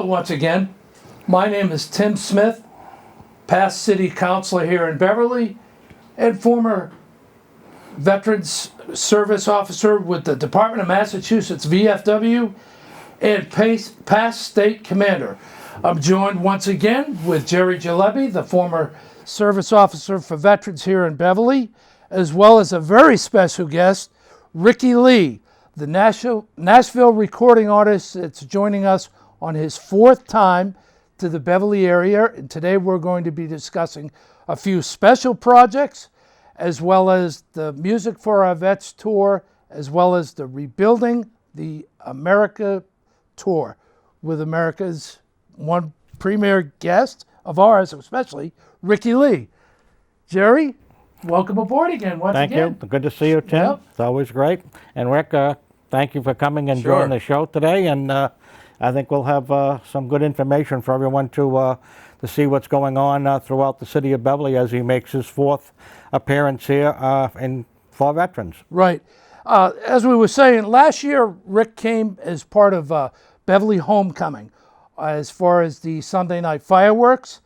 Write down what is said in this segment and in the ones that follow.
Hello once again. My name is Tim Smith, past city councilor here in Beverly and former Veterans Service Officer with the Department of Massachusetts VFW and past state commander. I'm joined once again with Jerry Jalebi, the former service officer for veterans here in Beverly, as well as a very special guest, Ricky Lee, the Nashville recording artist that's joining us on his fourth time to the Beverly area. And today we're going to be discussing a few special projects, as well as the Music-4-R-Vets tour, as well as the Rebuilding the America tour with America's one premier guest of ours, especially Ricky Lee. Jerry, welcome aboard again once again. Thank you. Good to see you, Tim. Yep. It's always great. And Rick, thank you for coming and joining the show today. And I think we'll have some good information for everyone to see what's going on throughout the city of Beverly as he makes his fourth appearance here for veterans. Right. As we were saying, last year Rick came as part of Beverly Homecoming as far as the Sunday night fireworks.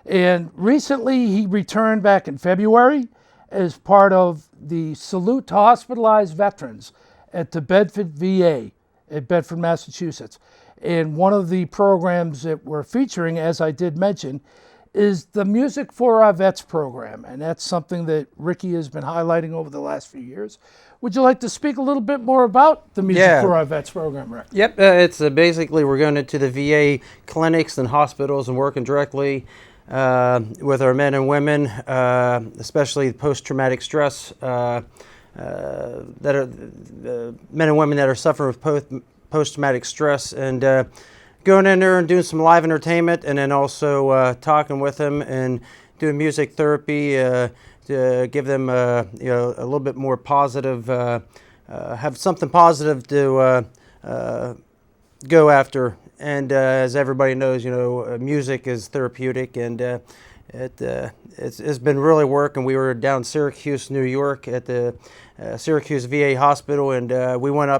And recently he returned back in February as part of the Salute to Hospitalized Veterans at the Bedford VA at Bedford, Massachusetts. And one of the programs that we're featuring, as I did mention, is the Music-4-R-Vets program. And that's something that Ricky has been highlighting over the last few years. Would you like to speak a little bit more about the Music-4-R-Vets program, Rick? Yep, it's basically we're going into the VA clinics and hospitals and working directly with our men and women, especially post-traumatic stress, that are men and women that are suffering with post-traumatic stress, and going in there and doing some live entertainment, and then also talking with them and doing music therapy to give them a little bit more positive, have something positive to go after. And as everybody knows, music is therapeutic, and it's been really working. We were down in Syracuse, New York, at the Syracuse VA hospital, and we went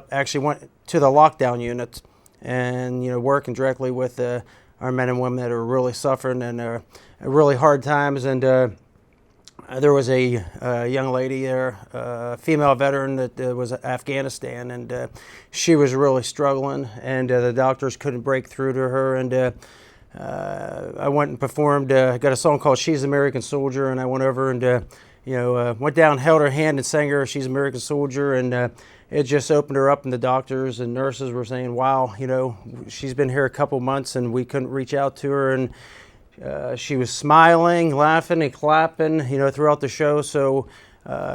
to the lockdown units, and working directly with our men and women that are really suffering and really hard times. And there was a young lady there, a female veteran that was Afghanistan, and she was really struggling, and the doctors couldn't break through to her. And I went and performed, got a song called She's an American Soldier, and I went over and went down, held her hand and sang her She's an American Soldier, and it just opened her up, and the doctors and nurses were saying, wow, she's been here a couple months and we couldn't reach out to her. And she was smiling, laughing, and clapping, throughout the show. So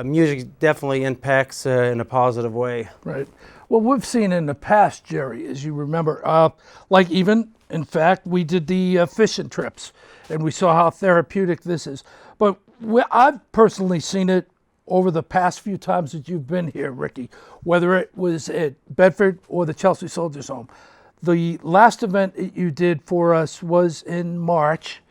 music definitely impacts in a positive way. Right. Well, we've seen in the past, Jerry, as you remember, like even, in fact, we did the fishing trips, and we saw how therapeutic this is. But I've personally seen it over the past few times that you've been here, Ricky, whether it was at Bedford or the Chelsea Soldiers Home. The last event that you did for us was in March,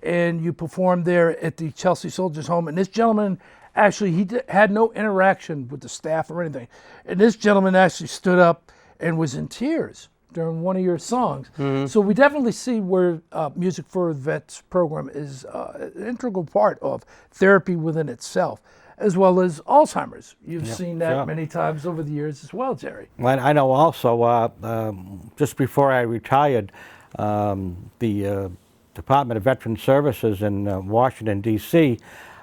and you performed there at the Chelsea Soldiers Home. And this gentleman, actually, he had no interaction with the staff or anything. And this gentleman actually stood up and was in tears during one of your songs. Mm-hmm. So we definitely see where Music-4-R-Vets program is an integral part of therapy within itself, as well as Alzheimer's. You've seen that many times over the years as well, Jerry. Well, I know also, just before I retired, the Department of Veteran Services in Washington, D.C.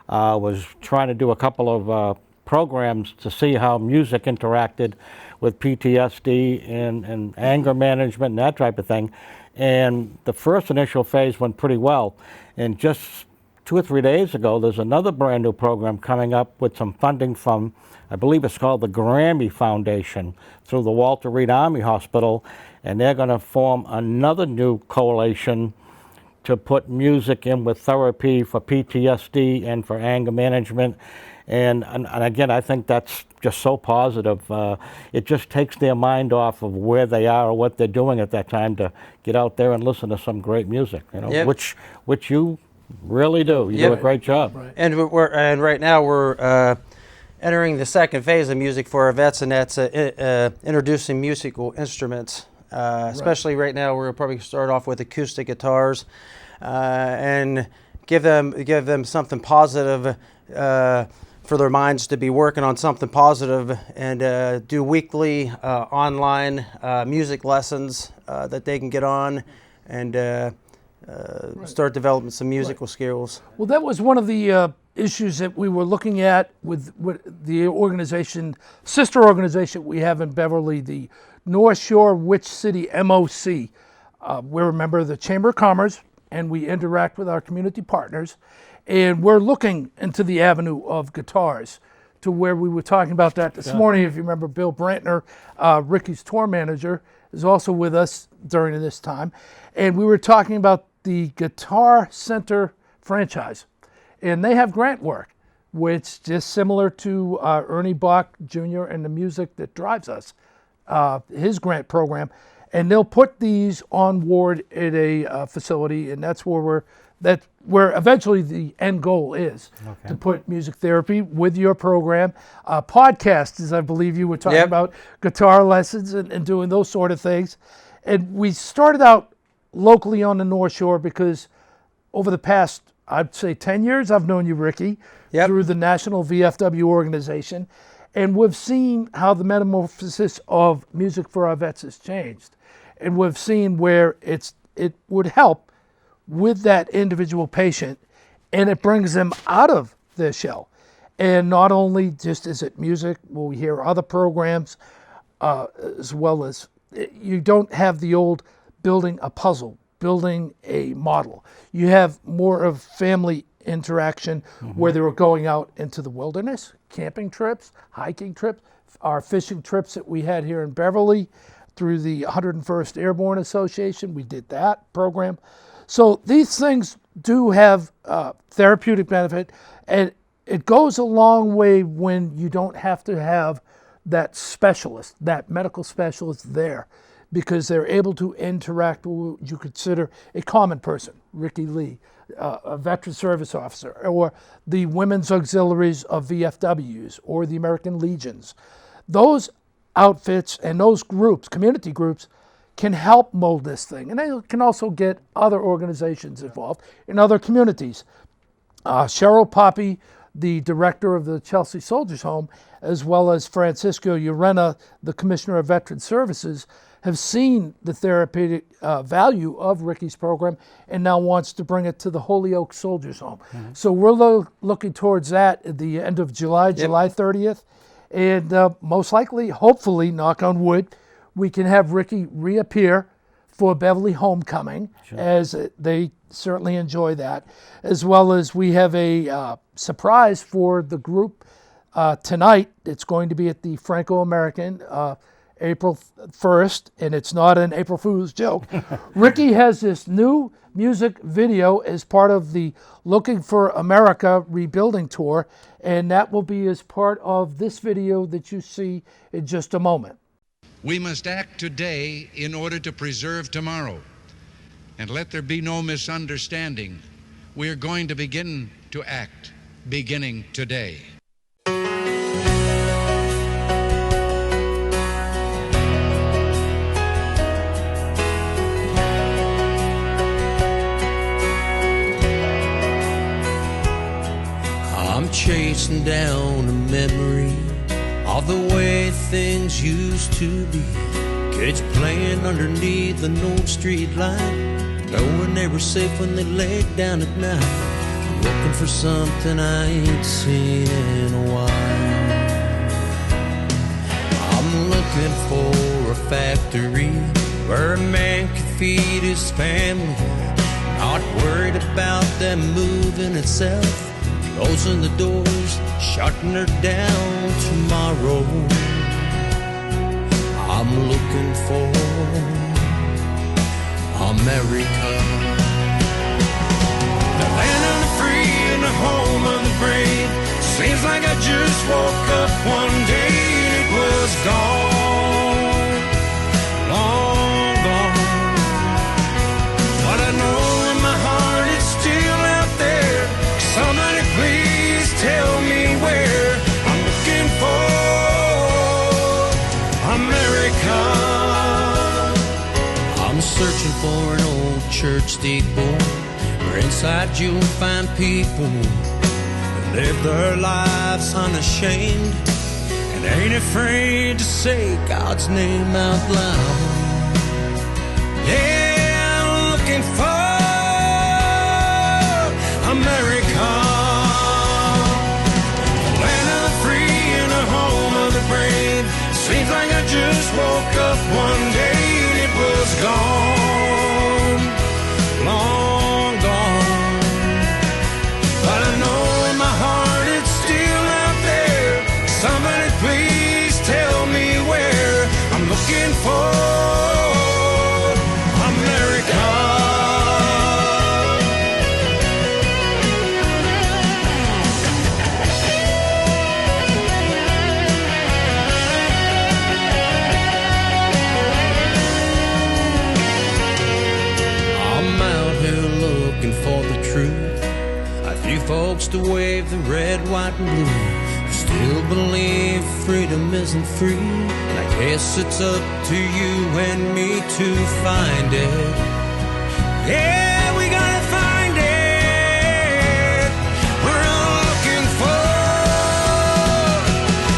Was trying to do a couple of programs to see how music interacted with PTSD and anger management and that type of thing. And the first initial phase went pretty well. And just 2 or 3 days ago, there's another brand new program coming up with some funding from, I believe it's called the Grammy Foundation, through the Walter Reed Army Hospital, and they're going to form another new coalition to put music in with therapy for PTSD and for anger management. And again, I think that's just so positive. It just takes their mind off of where they are or what they're doing at that time to get out there and listen to some great music, which you really do. You do a great job. Right. And right now we're entering the second phase of Music-4-R-Vets, and that's introducing musical instruments Especially right now, we'll probably start off with acoustic guitars and give them something positive for their minds to be working on something positive, and do weekly online music lessons that they can get on and start developing some musical skills. Well, that was one of the issues that we were looking at with the organization, sister organization we have in Beverly, the North Shore Witch City MOC. We're a member of the Chamber of Commerce, and we interact with our community partners. And we're looking into the avenue of guitars, to where we were talking about that this morning. If you remember, Bill Brantner, Ricky's tour manager, is also with us during this time. And we were talking about the Guitar Center franchise. And they have grant work, which is similar to Ernie Bach Jr. and the Music That Drives Us, his grant program. And they'll put these on ward at a facility, and that's where eventually the end goal is, to put music therapy with your program. Podcasts, as I believe you were talking about, guitar lessons and doing those sort of things. And we started out locally on the North Shore because over the past, I'd say 10 years, I've known you, Ricky, through the National VFW organization. And we've seen how the metamorphosis of Music-4-R-Vets has changed. And we've seen where it would help with that individual patient, and it brings them out of their shell. And not only just is it music, we hear other programs, as well as you don't have the old building a puzzle, building a model. You have more of family interaction, where they were going out into the wilderness, camping trips, hiking trips, our fishing trips that we had here in Beverly through the 101st Airborne Association. We did that program. So these things do have therapeutic benefit, and it goes a long way when you don't have to have that specialist, that medical specialist there, because they're able to interact with what you consider a common person, Ricky Lee, a veteran service officer, or the women's auxiliaries of VFWs, or the American Legions. Those outfits and those groups, community groups, can help mold this thing. And they can also get other organizations involved in other communities. Cheryl Poppy, the director of the Chelsea Soldiers Home, as well as Francisco Urena, the Commissioner of Veteran Services, have seen the therapeutic value of Ricky's program and now wants to bring it to the Holyoke Soldiers Home. So we're looking towards that at the end of July, July 30th. And most likely, hopefully, knock on wood, we can have Ricky reappear for Beverly Homecoming, as they certainly enjoy that, as well as we have a surprise for the group tonight. It's going to be at the Franco-American, April 1st, and it's not an April Fool's joke. Ricky has this new music video as part of the Looking for America Rebuilding Tour, and that will be as part of this video that you see in just a moment. We must act today in order to preserve tomorrow. And let there be no misunderstanding. We are going to begin to act beginning today. I'm chasing down a memory of the way things used to be. Kids playing underneath an old street light, knowing they were safe when they laid down at night, looking for something I ain't seen in a while. I'm looking for a factory where a man could feed his family, not worried about them moving itself, closing the doors, shutting her down tomorrow. I'm looking for America, the land of the free and the home of the brave. Seems like I just woke up one day and it was gone, long gone. But I know in my heart it's still out there. Somebody please tell me where. I'm looking for America. church steeple, where inside you'll find people that live their lives unashamed and ain't afraid to say God's name out loud. Yeah, I'm looking for America, land of the free and a home of the brave. Seems like I just woke up one day and it was gone, long gone. But I know in my heart it's still out there. Somebody please tell me where. I'm looking for America. For the truth, a few folks to wave the red, white, and blue, who still believe freedom isn't free. And I guess it's up to you and me to find it. Yeah, we gotta find it. We're all looking for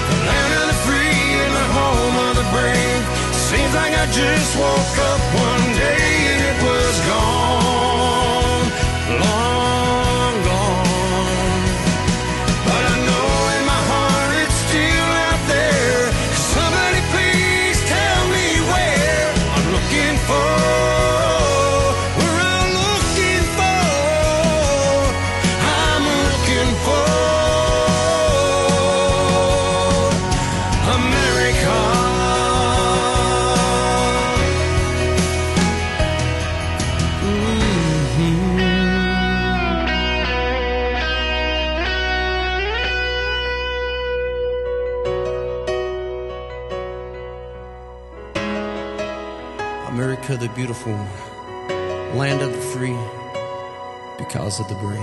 the land of the free and the home of the brave. Seems like I just woke up one day and it was gone, long gone. But I know in my heart it's still out there. Somebody please tell me where. I'm looking for, we're all looking for, I'm looking for America. America the beautiful, land of the free, because of the brave.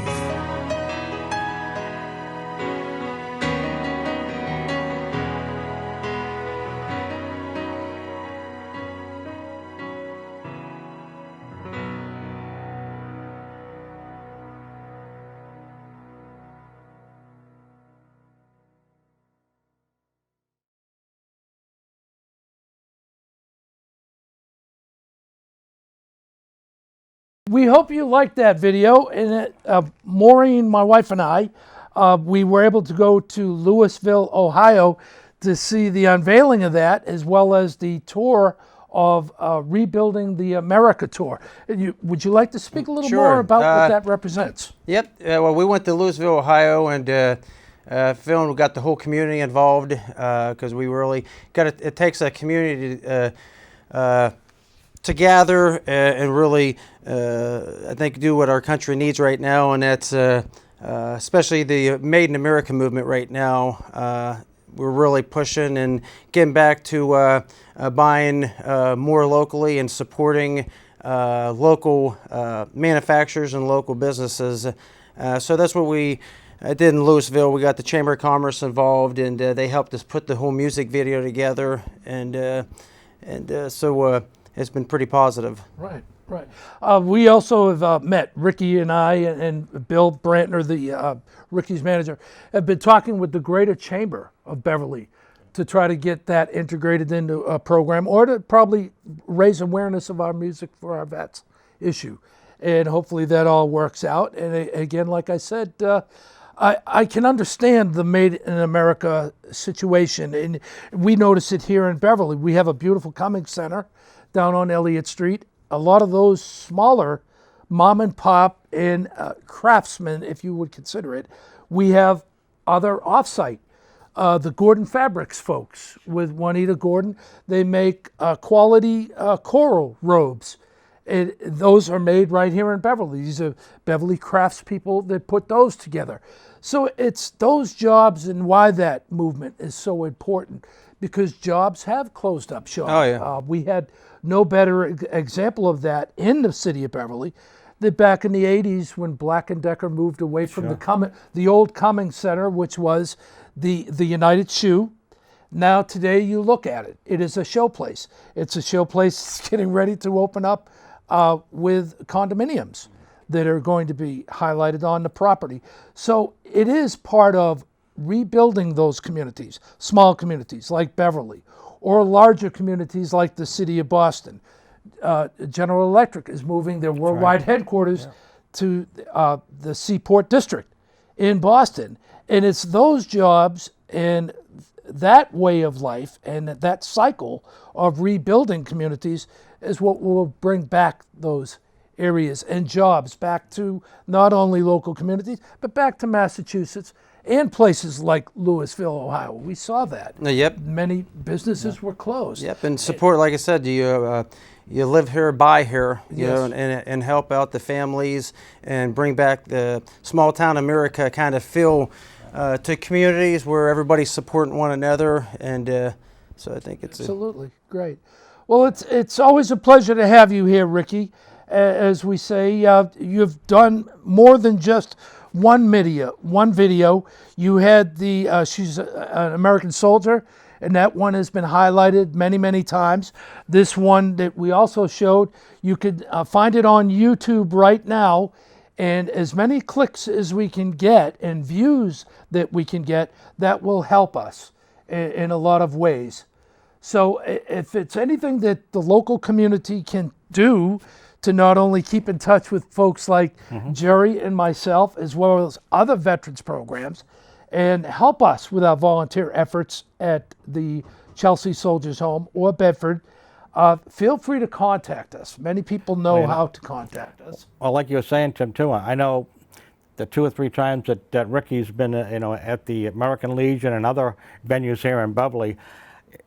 We hope you liked that video. And Maureen, my wife, and I, we were able to go to Louisville, Ohio to see the unveiling of that, as well as the tour of Rebuilding the America tour. Would you like to speak a little more about what that represents? Yep. Well, we went to Louisville, Ohio, and filmed. We got the whole community involved because we really got it. It takes a community to gather and really, I think, do what our country needs right now, and that's especially the Made in America movement right now. We're really pushing and getting back to buying more locally and supporting local manufacturers and local businesses. So that's what we did in Louisville. We got the Chamber of Commerce involved, and they helped us put the whole music video together, and so it's been pretty positive. Right. Right. We also have met, Ricky and I and Bill Brantner, the Ricky's manager, have been talking with the Greater Chamber of Beverly to try to get that integrated into a program, or to probably raise awareness of our Music-4-R-Vets issue. And hopefully that all works out. And again, like I said, I can understand the Made in America situation. And we notice it here in Beverly. We have a beautiful Cummings Center down on Elliott Street. A lot of those smaller mom and pop and craftsmen, if you would consider it, we have other offsite. The Gordon Fabrics folks with Juanita Gordon, they make quality coral robes. Those are made right here in Beverly. These are Beverly craftspeople that put those together. So it's those jobs and why that movement is so important, because jobs have closed up shop. Oh, yeah. We had no better example of that in the city of Beverly than back in the 80s when Black & Decker moved away from the old Cummings Center, which was the United Shoe. Now today you look at it, it is a show place. It's a show place getting ready to open up with condominiums that are going to be highlighted on the property. So it is part of rebuilding those communities, small communities like Beverly, or larger communities like the city of Boston. General Electric is moving their worldwide headquarters to the Seaport District in Boston. And it's those jobs and that way of life and that cycle of rebuilding communities is what will bring back those areas and jobs back to not only local communities, but back to Massachusetts and places like Louisville, Ohio. We saw that. Yep. Many businesses were closed. Yep, and support, like I said, you live here, buy here, you know, and help out the families and bring back the small town America kind of feel to communities where everybody's supporting one another, and so I think it's absolutely great. Well, it's always a pleasure to have you here, Ricky. As we say, you've done more than just one video. You had the she's an American soldier, and that one has been highlighted many times. This one that we also showed, you could find it on YouTube right now, and as many clicks as we can get and views that we can get, that will help us in a lot of ways. So if it's anything that the local community can do to not only keep in touch with folks like Jerry and myself, as well as other veterans programs, and help us with our volunteer efforts at the Chelsea Soldiers Home or Bedford, feel free to contact us. Many people know how to contact us. Well, like you were saying, Tim, too, I know the 2 or 3 times that Ricky's been, at the American Legion and other venues here in Beverly.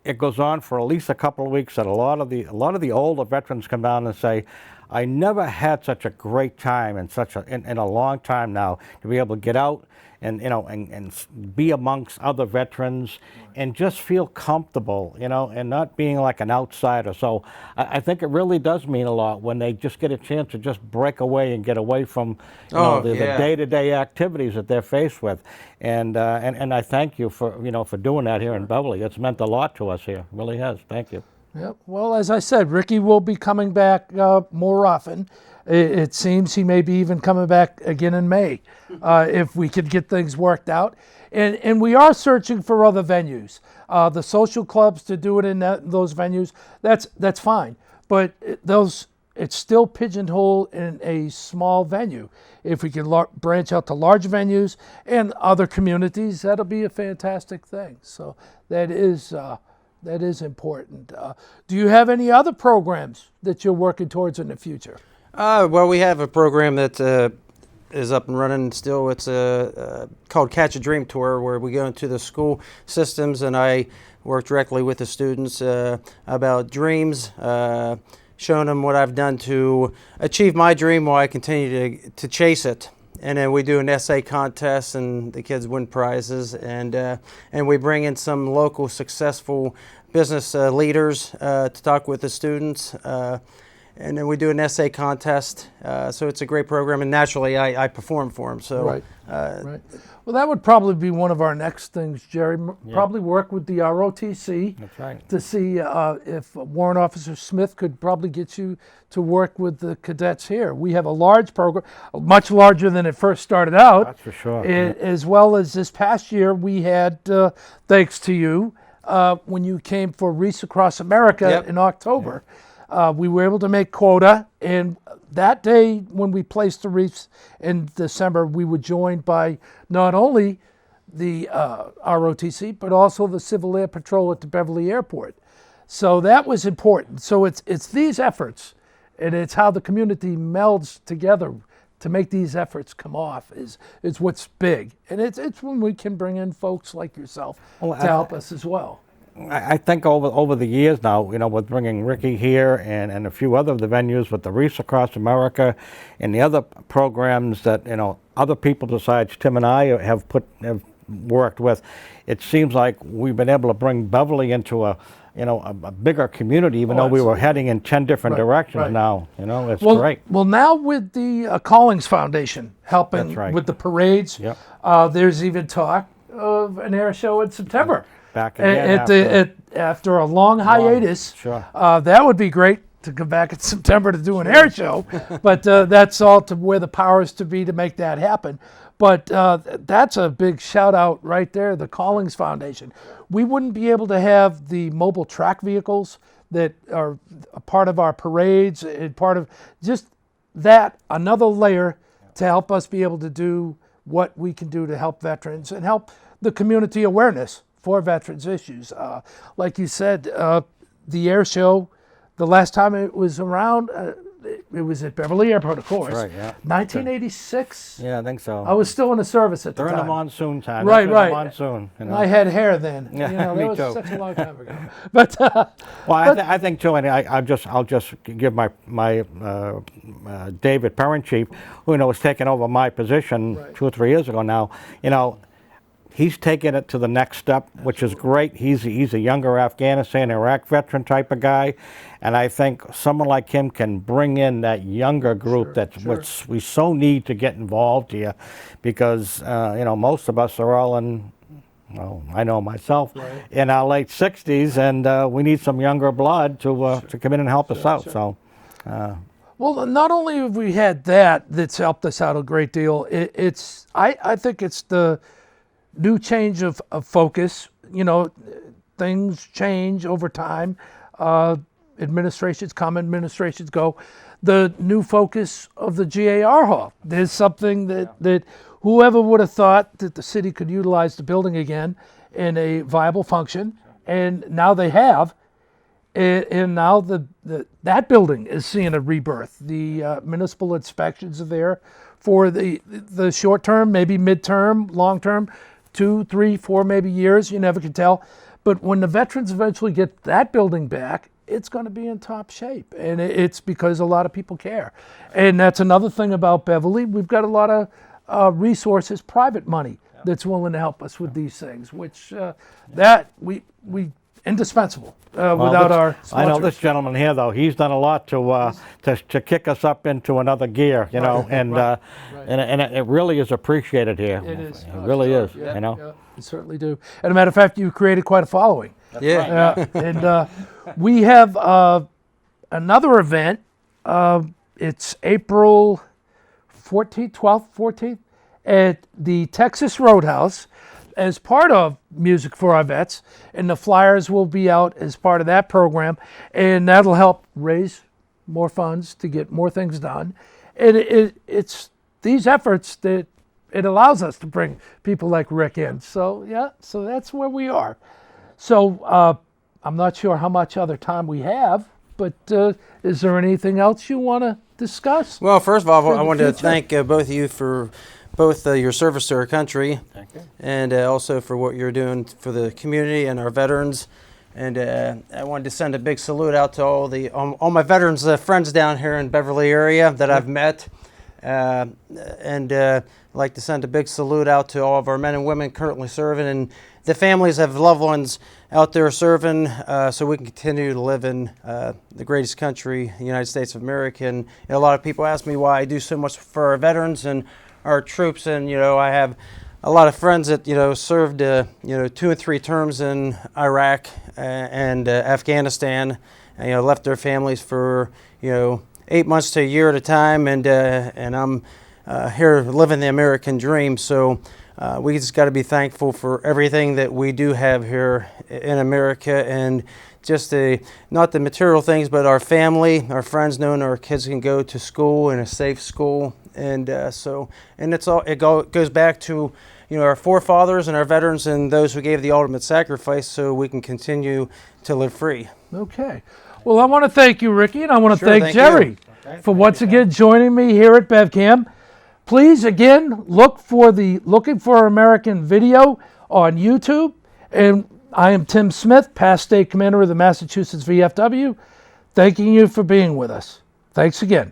It goes on for at least a couple of weeks that a lot of the older veterans come down and say, I never had such a great time in a long time now to be able to get out and and be amongst other veterans and just feel comfortable, and not being like an outsider. So I think it really does mean a lot when they just get a chance to just break away and get away from the day-to-day activities that they're faced with. And I thank you for for doing that here in Beverly. It's meant a lot to us here. It really has. Thank you. Yep. Well, as I said, Ricky will be coming back more often. It seems he may be even coming back again in May if we could get things worked out. And we are searching for other venues. The social clubs to do it in those venues, that's fine. But it's still pigeonholed in a small venue. If we can branch out to large venues and other communities, that'll be a fantastic thing. So that is important. Do you have any other programs that you're working towards in the future? Well, we have a program that is up and running still. It's called Catch a Dream Tour, where we go into the school systems and I work directly with the students about dreams, showing them what I've done to achieve my dream while I continue to chase it. And then we do an essay contest, and the kids win prizes. And we bring in some local successful business leaders to talk with the students. And then we do an essay contest. So it's a great program. And naturally, I perform for them. So right. Well, that would probably be one of our next things, Jerry. Probably work with the ROTC. That's right. To see if Warrant Officer Smith could probably get you to work with the cadets here. We have a large program, much larger than it first started out. That's for sure. As well as this past year, we had, thanks to you, when you came for Wreaths Across America in October. We were able to make quota, and that day when we placed the wreaths in December, we were joined by not only the ROTC, but also the Civil Air Patrol at the Beverly Airport. So that was important. So it's these efforts, and it's how the community melds together to make these efforts come off is what's big. And it's when we can bring in folks like yourself to help us as well. I think over the years now, with bringing Ricky here and a few other of the venues with the Wreaths Across America and the other programs that, other people besides Tim and I have worked with, it seems like we've been able to bring Beverly into a bigger community, even though we were heading in 10 different directions now. It's great. Well, now with the Callings Foundation helping with the parades, there's even talk of an air show in September. Back again after a long hiatus. Sure. That would be great to come back in September to do an air show, but that's all to where the powers to be to make that happen. But that's a big shout out right there, the Callings Foundation. We wouldn't be able to have the mobile track vehicles that are a part of our parades and part of just that, another layer to help us be able to do what we can do to help veterans and help the community awareness for veterans issues. Like you said, the air show, the last time it was around, it was at Beverly Airport, of course. Right, yeah. 1986. Yeah, I think so. I was still in the service at the During time. the monsoon time. Right, That's right. The monsoon. You know. I had hair then. Yeah, that me was too. such a long time ago. But Well, I think too, and I'll just give my David Parent-Chief, who was taking over my position 2 or 3 years ago now. He's taken it to the next step, which is great. He's a younger Afghanistan, Iraq veteran type of guy, and I think someone like him can bring in that younger group what we so need to get involved here, because most of us are all in. Well, I know myself, in our late 60s, and we need some younger blood to come in and help us out. So. Well, not only have we had that's helped us out a great deal. I think it's the new change of focus. Things change over time. Administrations come, administrations go. The new focus of the GAR Hall. There's something that whoever would have thought that the city could utilize the building again in a viable function, and now they have. And now that building is seeing a rebirth. The municipal inspections are there for the short term, maybe midterm, long term, 2, 3, 4 maybe years. You never can tell. But when the veterans eventually get that building back, it's going to be in top shape. And it's because a lot of people care. And that's another thing about Beverly. We've got a lot of resources, private money, that's willing to help us with these things, which that we indispensable without our sponsors. I know this gentleman here, though. He's done a lot to kick us up into another gear, and it really is appreciated here. It is. It really is. Yeah, You know. yeah, you certainly do. And a matter of fact, you created quite a following. Yeah. And we have another event. It's April 14th, 12th, 14th at the Texas Roadhouse as part of Music-4-R-Vets, and the flyers will be out as part of that program, and that'll help raise more funds to get more things done. And it's these efforts that it allows us to bring people like Rick in. So so that's where we are. So I'm not sure how much other time we have, but is there anything else you want to discuss? Well, first of all, For I the wanted to future. thank both of you for both your service to our country, Thank you. and also for what you're doing for the community and our veterans. And I wanted to send a big salute out to all my veterans friends down here in Beverly area that I've met, and I'd like to send a big salute out to all of our men and women currently serving, and the families of loved ones out there serving, so we can continue to live in the greatest country, the United States of America. And a lot of people ask me why I do so much for our veterans and our troops, and I have a lot of friends that served 2 and 3 terms in Iraq and Afghanistan, and left their families for 8 months to a year at a time, and I'm here living the American dream. So we just got to be thankful for everything that we do have here in America, and just not the material things, but our family, our friends, knowing our kids can go to school in a safe school. And it goes back to our forefathers and our veterans and those who gave the ultimate sacrifice, so we can continue to live free. Okay. Well, I want to thank you, Ricky, and I want to Sure, thank thank Jerry for once again joining me here at BevCam. Please, again, Looking for American video on YouTube. And I am Tim Smith, past state commander of the Massachusetts VFW, thanking you for being with us. Thanks again.